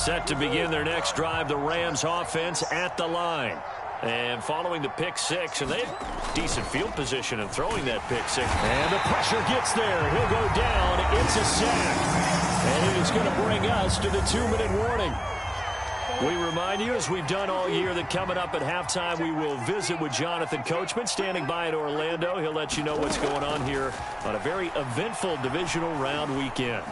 Set to begin their next drive, the Rams offense at the line. And following the pick six, and they have decent field position in throwing that pick six. And the pressure gets there. He'll go down. It's a sack. And it is going to bring us to the 2-minute warning. We remind you, as we've done all year, that coming up at halftime, we will visit with Jonathan Coachman, standing by in Orlando. He'll let you know what's going on here on a very eventful divisional round weekend.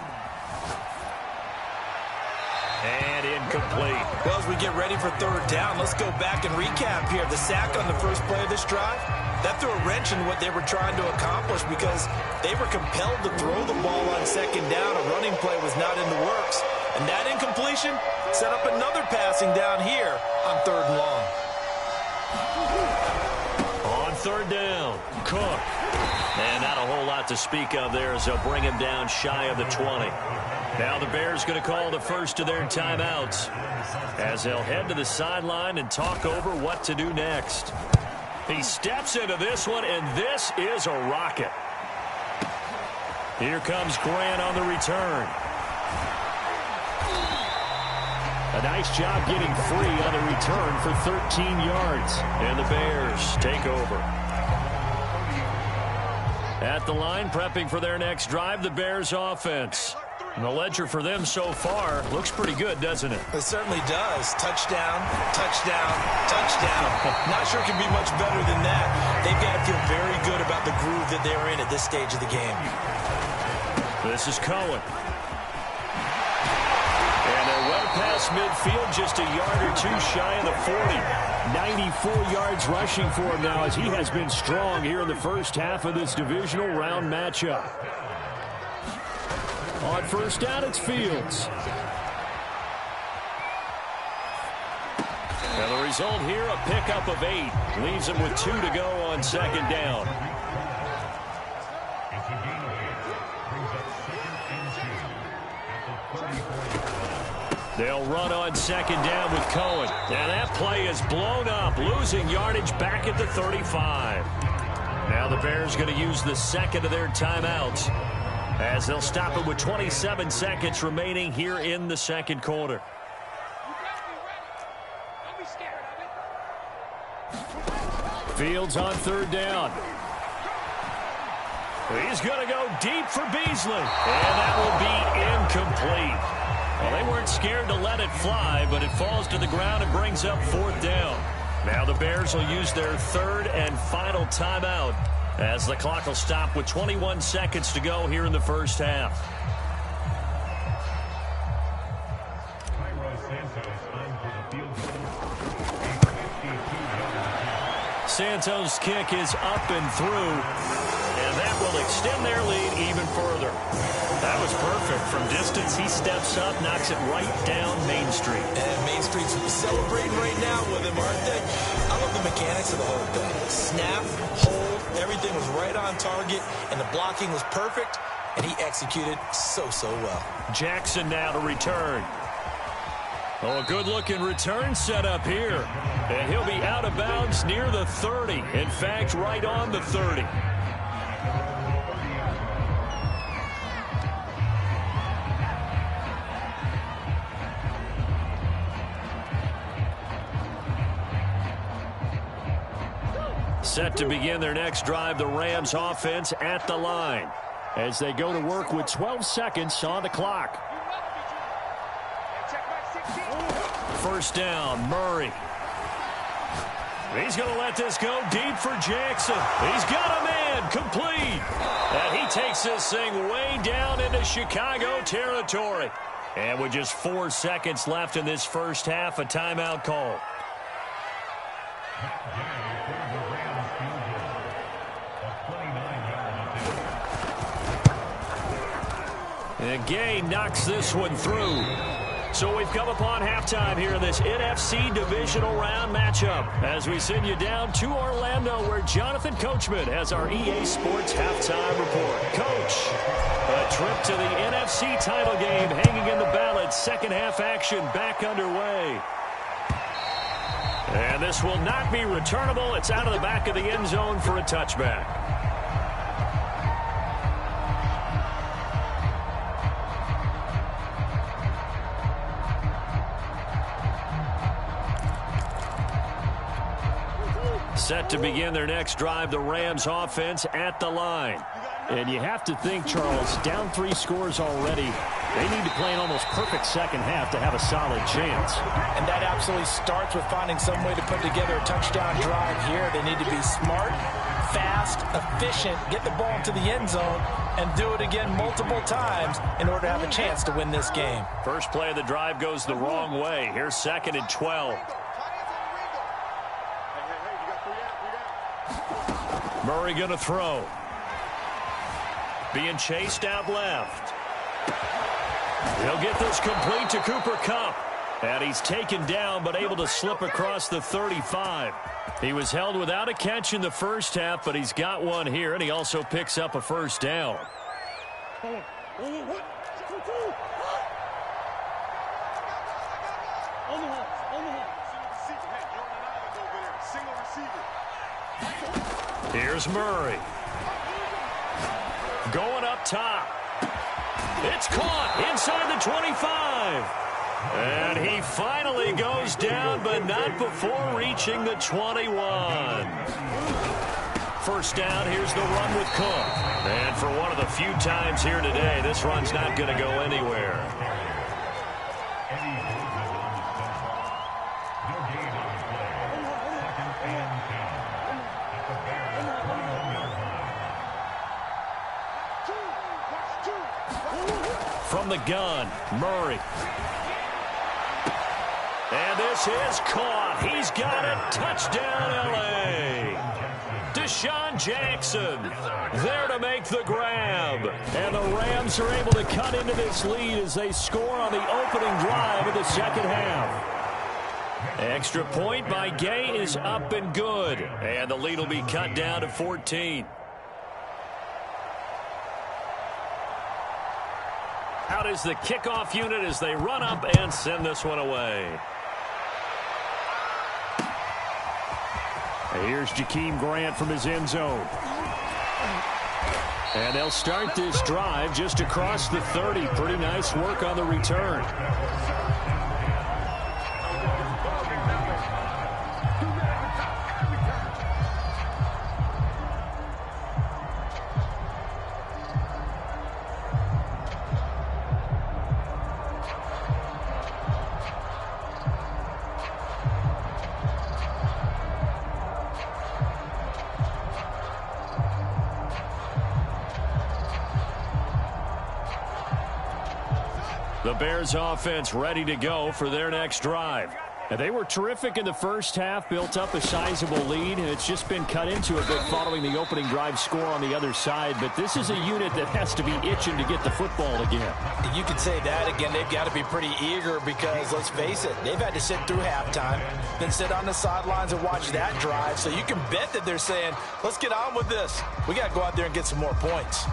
And incomplete. Well, as we get ready for third down, let's go back and recap here. The sack on the first play of this drive, that threw a wrench in what they were trying to accomplish because they were compelled to throw the ball on second down. A running play was not in the works. And that incompletion set up another passing down here on third and long. On third down, Cook. And not a whole lot to speak of there as they'll bring him down shy of the 20. Now the Bears going to call the first of their timeouts as they'll head to the sideline and talk over what to do next. He steps into this one, and this is a rocket. Here comes Grant on the return. A nice job getting free on the return for 13 yards. And the Bears take over. At the line, prepping for their next drive, the Bears offense. And the ledger for them so far looks pretty good, doesn't it? It certainly does. Touchdown, touchdown, touchdown. Not sure it can be much better than that. They've got to feel very good about the groove that they're in at this stage of the game. This is Cohen. And they're well past midfield, just a yard or two shy of the 40. 94 yards rushing for him now as he has been strong here in the first half of this divisional round matchup. On first down, it's Fields. And the result here, a pickup of 8. Leaves him with 2 to go on second down. They'll run on second down with Cohen. And that play is blown up, losing yardage back at the 35. Now the Bears going to use the second of their timeouts, as they'll stop it with 27 seconds remaining here in the second quarter. Fields on third down. He's going to go deep for Beasley. And that will be incomplete. Well, they weren't scared to let it fly, but it falls to the ground and brings up fourth down. Now the Bears will use their third and final timeout, as the clock will stop with 21 seconds to go here in the first half. Santos' kick is up and through, and that will extend their lead even further. That was perfect. From distance, he steps up, knocks it right down Main Street. And Main Street's celebrating right now with him, aren't they? I love the mechanics of the whole thing. Snap, hold, everything was right on target, and the blocking was perfect, and he executed so well. Jackson now to return. Oh, a good-looking return set up here. And he'll be out of bounds near the 30. In fact, right on the 30. Set to begin their next drive, the Rams offense at the line, as they go to work with 12 seconds on the clock. First down, Murray. He's going to let this go deep for Jackson. He's got a man, complete. And he takes this thing way down into Chicago territory. And with just 4 seconds left in this first half, a timeout call. And Gay knocks this one through. So we've come upon halftime here in this NFC divisional round matchup, as we send you down to Orlando, where Jonathan Coachman has our EA Sports halftime report. Coach, a trip to the NFC title game hanging in the balance. Second half action back underway. And this will not be returnable. It's out of the back of the end zone for a touchback. Set to begin their next drive, the Rams offense at the line. And you have to think, Charles, down 3 scores already. They need to play an almost perfect second half to have a solid chance. And that absolutely starts with finding some way to put together a touchdown drive here. They need to be smart, fast, efficient, get the ball into the end zone, and do it again multiple times in order to have a chance to win this game. First play of the drive goes the wrong way. Here's 2nd and 12. Murray going to throw. Being chased out left. He'll get this complete to Cooper Kupp. And he's taken down but able to slip across the 35. He was held without a catch in the first half, but he's got one here, and he also picks up a first down. Here's Murray. Going up top. It's caught inside the 25. And he finally goes down, but not before reaching the 21. First down, here's the run with Cook. And for one of the few times here today, this run's not going to go anywhere. From the gun, Murray. And this is caught. He's got it. Touchdown, L.A. Deshaun Jackson there to make the grab. And the Rams are able to cut into this lead as they score on the opening drive of the second half. Extra point by Gay is up and good. And the lead will be cut down to 14. Out is the kickoff unit as they run up and send this one away. Here's Jakeem Grant from his end zone. And they'll start this drive just across the 30. Pretty nice work on the return. The Bears offense ready to go for their next drive. And they were terrific in the first half, built up a sizable lead, and it's just been cut into a bit following the opening drive score on the other side. But this is a unit that has to be itching to get the football again. You could say that again. They've got to be pretty eager because, let's face it, they've had to sit through halftime, then sit on the sidelines and watch that drive. So you can bet that they're saying, let's get on with this. We got to go out there and get some more points.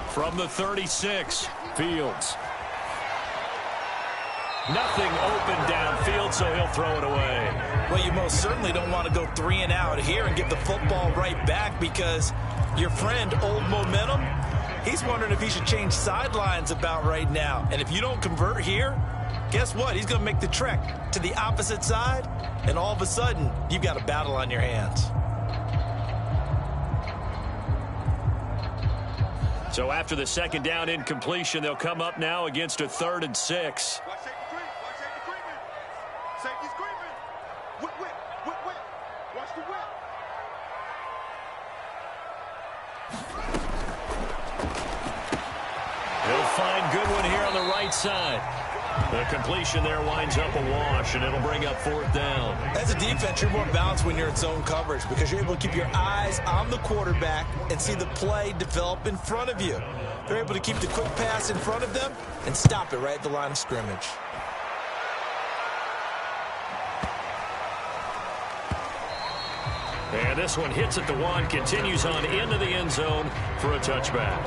From the 36, Fields. Nothing open downfield, so he'll throw it away. Well, you most certainly don't want to go 3 and out here and give the football right back because your friend, Old Momentum, he's wondering if he should change sidelines about right now. And if you don't convert here, guess what? He's going to make the trek to the opposite side, and all of a sudden, you've got a battle on your hands. So after the second down incompletion, they'll come up now against a 3rd and 6. He'll find Goodwin here on the right side. The completion there winds up a wash, and it'll bring up 4th down. As a defense, you're more balanced when you're in zone coverage because you're able to keep your eyes on the quarterback and see the play develop in front of you. They're able to keep the quick pass in front of them and stop it right at the line of scrimmage. And this one hits at the 1, continues on into the end zone for a touchback.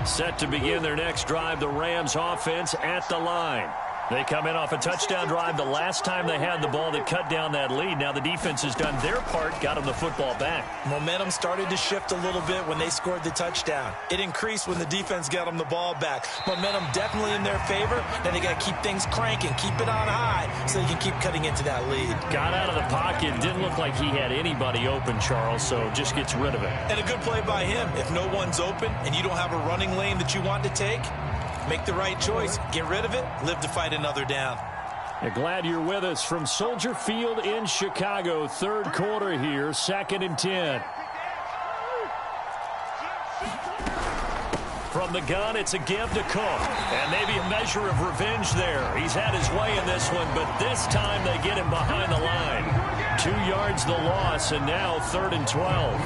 Set to begin their next drive, the Rams offense at the line. They come in off a touchdown drive the last time they had the ball that cut down that lead. Now the defense has done their part, got them the football back. Momentum started to shift a little bit when they scored the touchdown. It increased when the defense got them the ball back. Momentum definitely in their favor. Now they got to keep things cranking, keep it on high so they can keep cutting into that lead. Got out of the pocket. Didn't look like he had anybody open, Charles, so just gets rid of it. And a good play by him. If no one's open and you don't have a running lane that you want to take, make the right choice. Get rid of it. Live to fight another down. Glad you're with us from Soldier Field in Chicago. Third quarter here, 2nd and 10. From the gun, it's a give to Cook. And maybe a measure of revenge there. He's had his way in this one, but this time they get him behind the line. 2 yards the loss, and now 3rd and 12.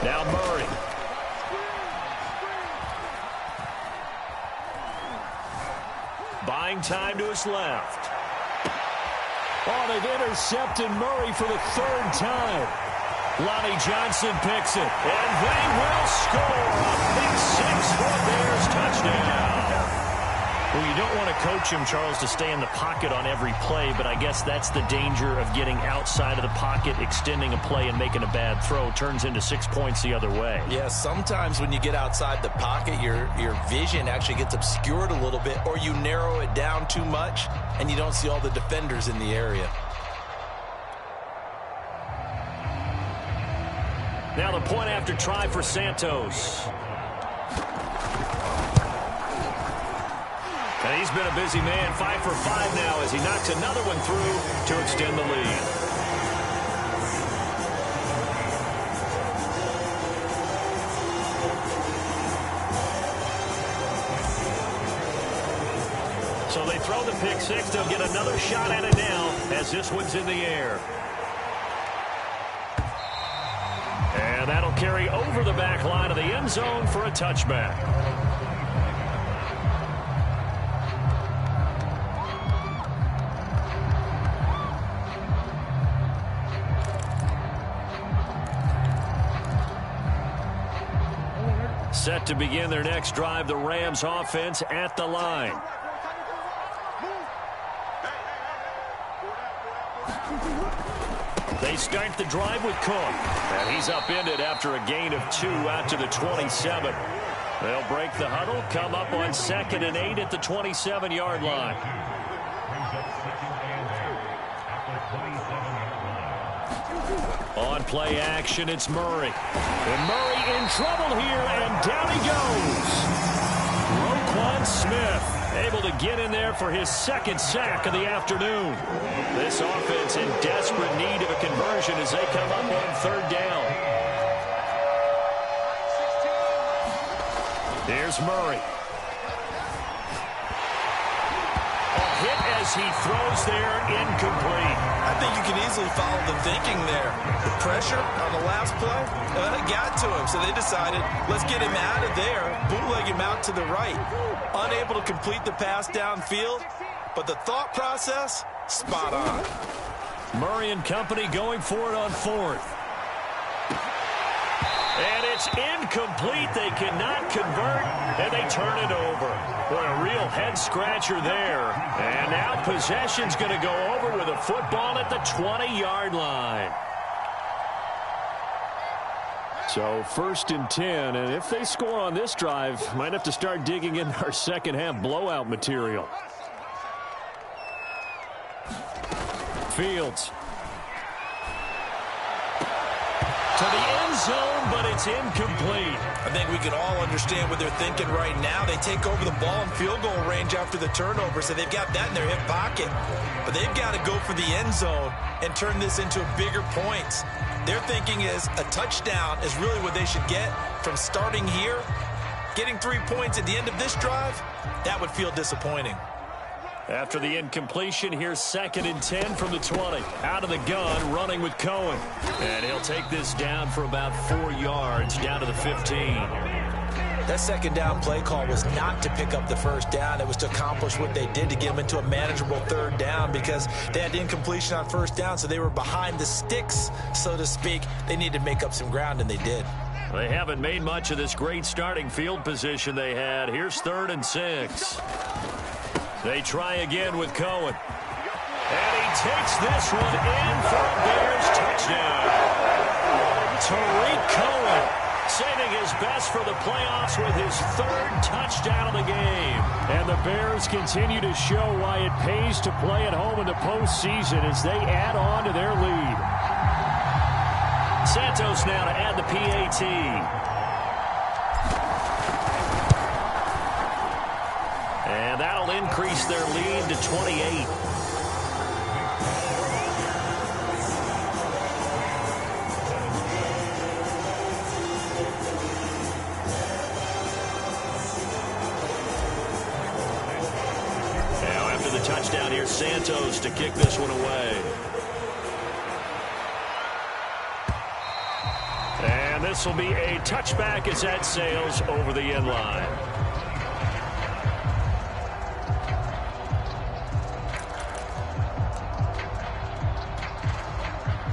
Now Murray. Buying time to his left. Oh, they've intercepted Murray for the 3rd time. Lonnie Johnson picks it. And they will score a big 6 for Bears touchdown. Well, you don't want to coach him, Charles, to stay in the pocket on every play, but I guess that's the danger of getting outside of the pocket, extending a play, and making a bad throw. Turns into 6 points the other way. Yeah, sometimes when you get outside the pocket, your vision actually gets obscured a little bit, or you narrow it down too much, and you don't see all the defenders in the area. Now the point after try for Santos. And he's been a busy man, 5 for 5 now as he knocks another one through to extend the lead. So they throw the pick 6. They'll get another shot at it now as this one's in the air. And that'll carry over the back line of the end zone for a touchback. Set to begin their next drive, the Rams offense at the line. They start the drive with Cook. And he's upended after a gain of 2 out to the 27. They'll break the huddle, come up on 2nd and 8 at the 27-yard line. On play action, it's Murray. And Murray in trouble here, and down he goes. Roquan Smith able to get in there for his 2nd sack of the afternoon. This offense in desperate need of a conversion as they come up on 3rd down. Here's Murray. Hit as he throws there, incomplete. I think you can easily follow the thinking there. The pressure on the last play, it got to him, so they decided, let's get him out of there, bootleg him out to the right. Unable to complete the pass downfield, but the thought process, spot on. Murray and company going for it on 4th. And it's incomplete. They cannot convert, and they turn it over. Boy, a real head-scratcher there. And now possession's going to go over with a football at the 20-yard line. So 1st and 10, and if they score on this drive, might have to start digging in our second-half blowout material. Fields. To the end zone, but it's incomplete. I think we can all understand what they're thinking right now. They take over the ball in field goal range after the turnover, so they've got that in their hip pocket. But they've got to go for the end zone and turn this into bigger points. Their thinking is a touchdown is really what they should get from starting here. Getting 3 points at the end of this drive, that would feel disappointing. After the incompletion, here's 2nd and 10 from the 20. Out of the gun, running with Cohen. And he'll take this down for about 4 yards, down to the 15. That second down play call was not to pick up the first down. It was to accomplish what they did to get them into a manageable 3rd down because they had incompletion on 1st down, so they were behind the sticks, so to speak. They needed to make up some ground, and they did. They haven't made much of this great starting field position they had. Here's 3rd and 6. They try again with Cohen. And he takes this one in for a Bears touchdown. Tariq Cohen saving his best for the playoffs with his 3rd touchdown of the game. And the Bears continue to show why it pays to play at home in the postseason as they add on to their lead. Santos now to add the PAT. And that'll increase their lead to 28. Now after the touchdown, here's Santos to kick this one away. And this will be a touchback as that sails over the end line.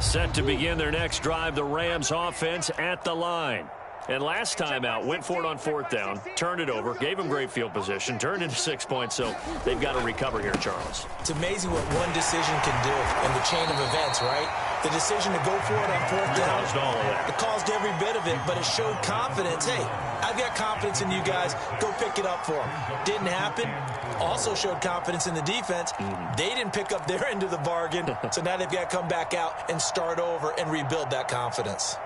Set to begin their next drive, the Rams offense at the line. And last time out, went for it on 4th down, turned it over, gave them great field position, turned into 6 points, so they've got to recover here, Charles. It's amazing what one decision can do in the chain of events, right? The decision to go for it on 4th down. Caused all of that. It caused every bit of it, but it showed confidence. Hey, I've got confidence in you guys. Go pick it up for them. Didn't happen. Also showed confidence in the defense. They didn't pick up their end of the bargain, so now they've got to come back out and start over and rebuild that confidence.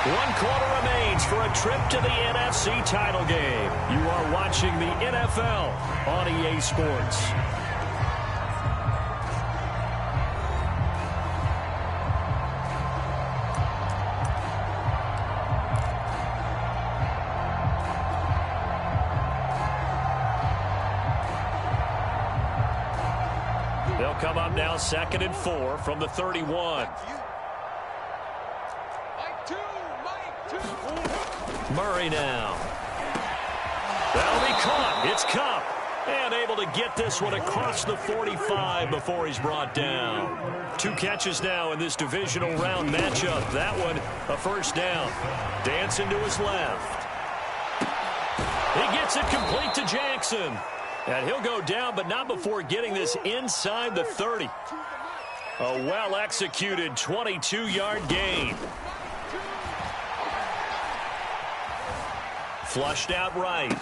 1 quarter remains for a trip to the NFC title game. You are watching the NFL on EA Sports. They'll come up now 2nd and 4 from the 31. Murray now. That'll be caught. It's Kupp. And able to get this one across the 45 before he's brought down. 2 catches now in this divisional round matchup. That one, a 1st down. Dancing to his left. He gets it complete to Jackson. And he'll go down, but not before getting this inside the 30. A well-executed 22-yard gain. Flushed out right.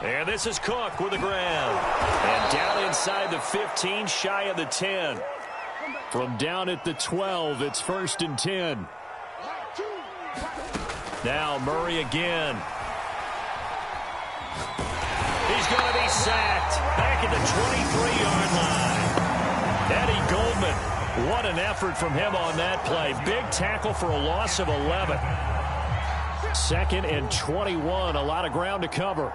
And this is Cook with the grab. And down inside the 15, shy of the 10. From down at the 12, it's 1st and 10. Now Murray again. He's going to be sacked. Back at the 23-yard line. Eddie Goldman. What an effort from him on that play. Big tackle for a loss of 11. 2nd and 21. A lot of ground to cover.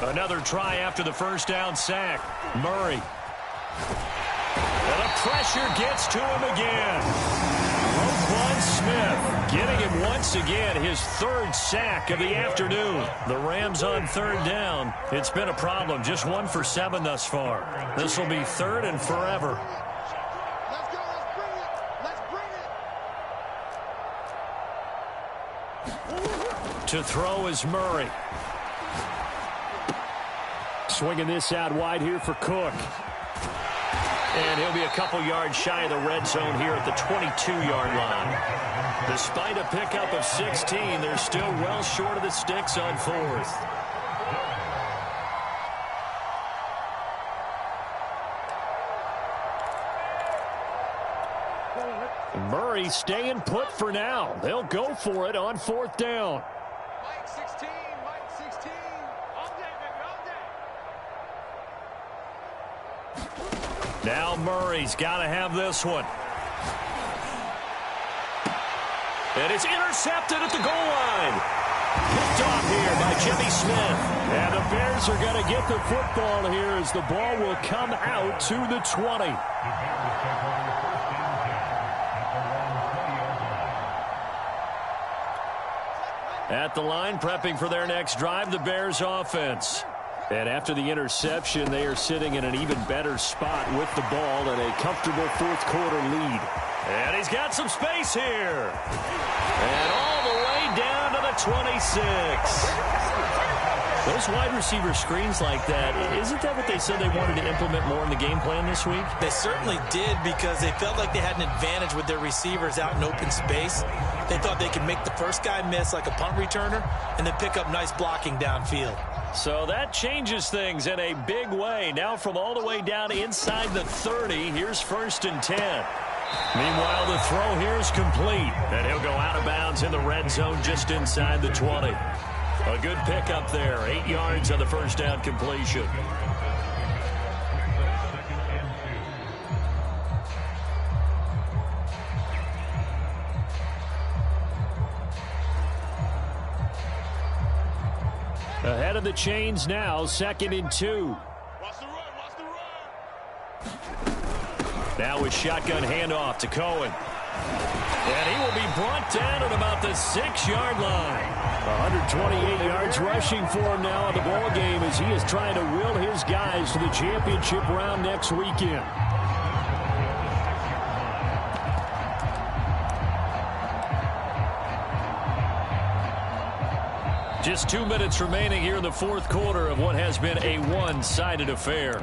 Another try after the 1st down sack. Murray. And the pressure gets to him again. Roquan Smith getting him once again his 3rd sack of the afternoon. The Rams on 3rd down. It's been a problem. Just 1 for 7 thus far. This will be 3rd and forever. To throw is Murray. Swinging this out wide here for Cook. And he'll be a couple yards shy of the red zone here at the 22-yard line. Despite a pickup of 16, they're still well short of the sticks on 4th. Murray staying put for now. They'll go for it on 4th down. Mike 16, Mike 16. All day, baby, all day. Now Murray's got to have this one. And it's intercepted at the goal line. Picked off here by Jimmy Smith. And the Bears are going to get the football here as the ball will come out to the 20. At the line, prepping for their next drive, the Bears offense. And after the interception, they are sitting in an even better spot with the ball and a comfortable fourth-quarter lead. And he's got some space here. And all the way down to the 26. Those wide receiver screens like that, isn't that what they said they wanted to implement more in the game plan this week? They certainly did, because they felt like they had an advantage with their receivers out in open space. They thought they could make the first guy miss like a punt returner and then pick up nice blocking downfield. So that changes things in a big way. Now from all the way down inside the 30, here's 1st and 10. Meanwhile, the throw here is complete, and he'll go out of bounds in the red zone just inside the 20. A good pickup there, 8 yards on the first down completion. Ahead of the chains now, 2nd and 2. Now with shotgun handoff to Cohen. And he will be brought down at about the 6-yard line. 128 yards rushing for him now in the ball game as he is trying to will his guys to the championship round next weekend. Just 2 minutes remaining here in the fourth quarter of what has been a one-sided affair.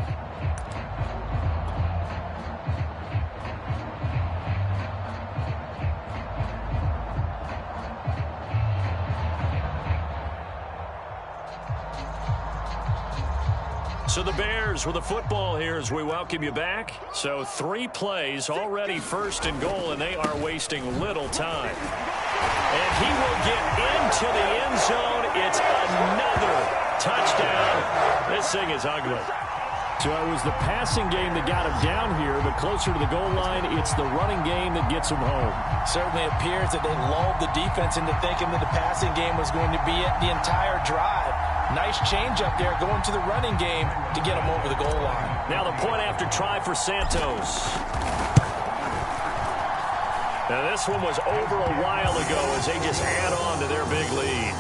So the Bears with the football here as we welcome you back. So 3 plays already 1st and goal, and they are wasting little time. And he will get into the end zone. It's another touchdown. This thing is ugly. So it was the passing game that got him down here, but closer to the goal line, it's the running game that gets him home. Certainly appears that they lulled the defense into thinking that the passing game was going to be it the entire drive. Nice change up there going to the running game to get him over the goal line. Now the point after try for Santos. Now this one was over a while ago as they just add on to their big lead.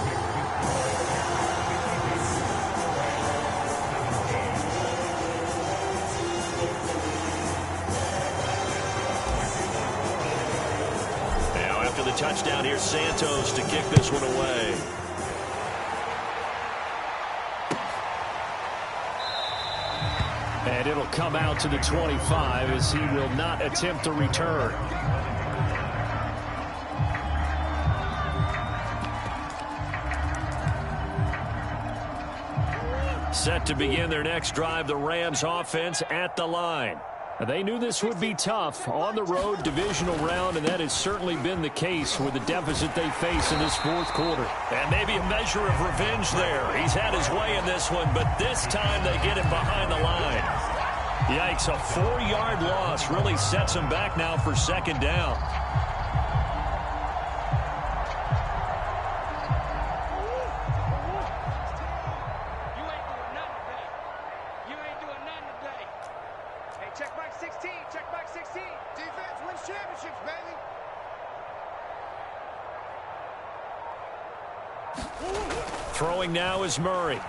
Now after the touchdown, here's Santos to kick this one away. And it'll come out to the 25 as he will not attempt to return. Set to begin their next drive, the Rams offense at the line. They knew this would be tough on the road, divisional round, and that has certainly been the case with the deficit they face in this fourth quarter. And maybe a measure of revenge there. He's had his way in this one, but this time they get him behind the line. Yikes, a 4-yard loss really sets him back now for 2nd down. Throwing now is Murray.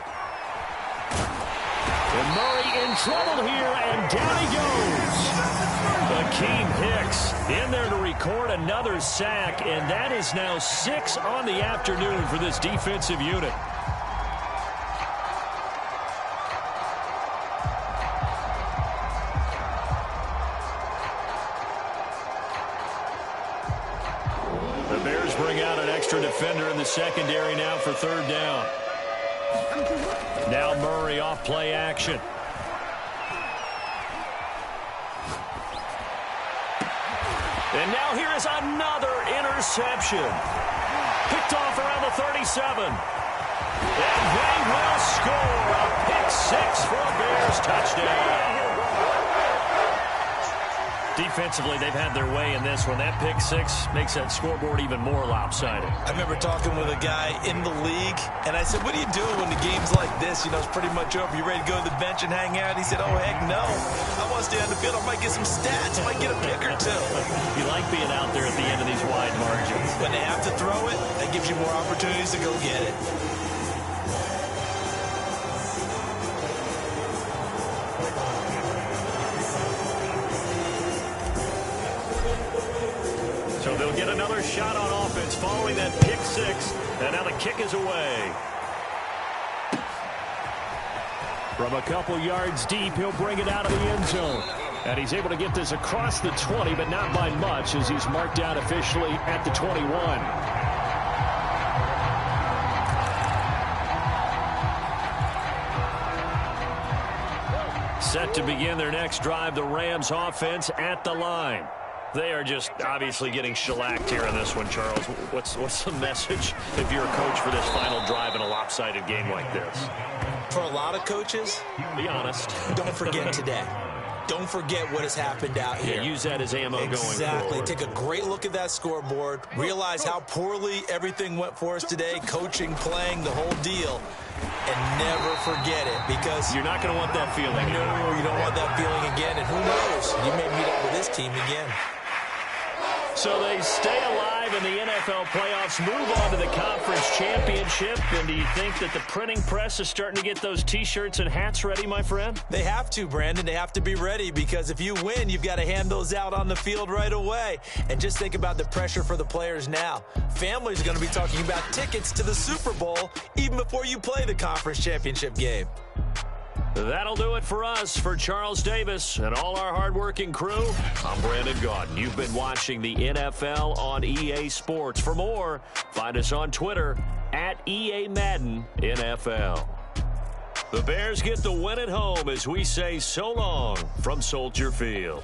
And Murray in trouble here, and down he goes. Akeem Hicks in there to record another sack, and that is now 6 on the afternoon for this defensive unit. The Bears bring out an extra defender in the secondary now for 3rd down. Now Murray off play action. And now here is another interception. Picked off around the 37. And they will score a pick 6 for a Bears touchdown. Defensively, they've had their way in this one. That pick six makes that scoreboard even more lopsided. I remember talking with a guy in the league, and I said, what are you doing when the game's like this? You know, it's pretty much over. You ready to go to the bench and hang out? He said, oh, heck no. I want to stay on the field. I might get some stats. I might get a pick or two. You like being out there at the end of these wide margins. When they have to throw it, that gives you more opportunities to go get it. So they'll get another shot on offense following that pick six. And now the kick is away. From a couple yards deep, he'll bring it out of the end zone. And he's able to get this across the 20, but not by much, as he's marked out officially at the 21. Set to begin their next drive, the Rams offense at the line. They are just obviously getting shellacked here in this one, Charles. What's the message if you're a coach for this final drive in a lopsided game like this? For a lot of coaches, be honest. Don't forget today. Don't forget what has happened out here. Yeah, use that as ammo going forward. Exactly. Take a great look at that scoreboard. Realize how poorly everything went for us today. Coaching, playing, the whole deal. And never forget it, because you're not going to want that feeling. No, you don't want that feeling again. And who knows? You may meet up with this team again. So they stay alive in the NFL playoffs, move on to the conference championship. And do you think that the printing press is starting to get those T-shirts and hats ready, my friend? They have to, Brandon. They have to be ready, because if you win, you've got to hand those out on the field right away. And just think about the pressure for the players now. Families are going to be talking about tickets to the Super Bowl even before you play the conference championship game. That'll do it for us. For Charles Davis and all our hardworking crew, I'm Brandon Gaudin. You've been watching the NFL on EA Sports. For more, find us on Twitter at EA Madden NFL. The Bears get the win at home as we say so long from Soldier Field.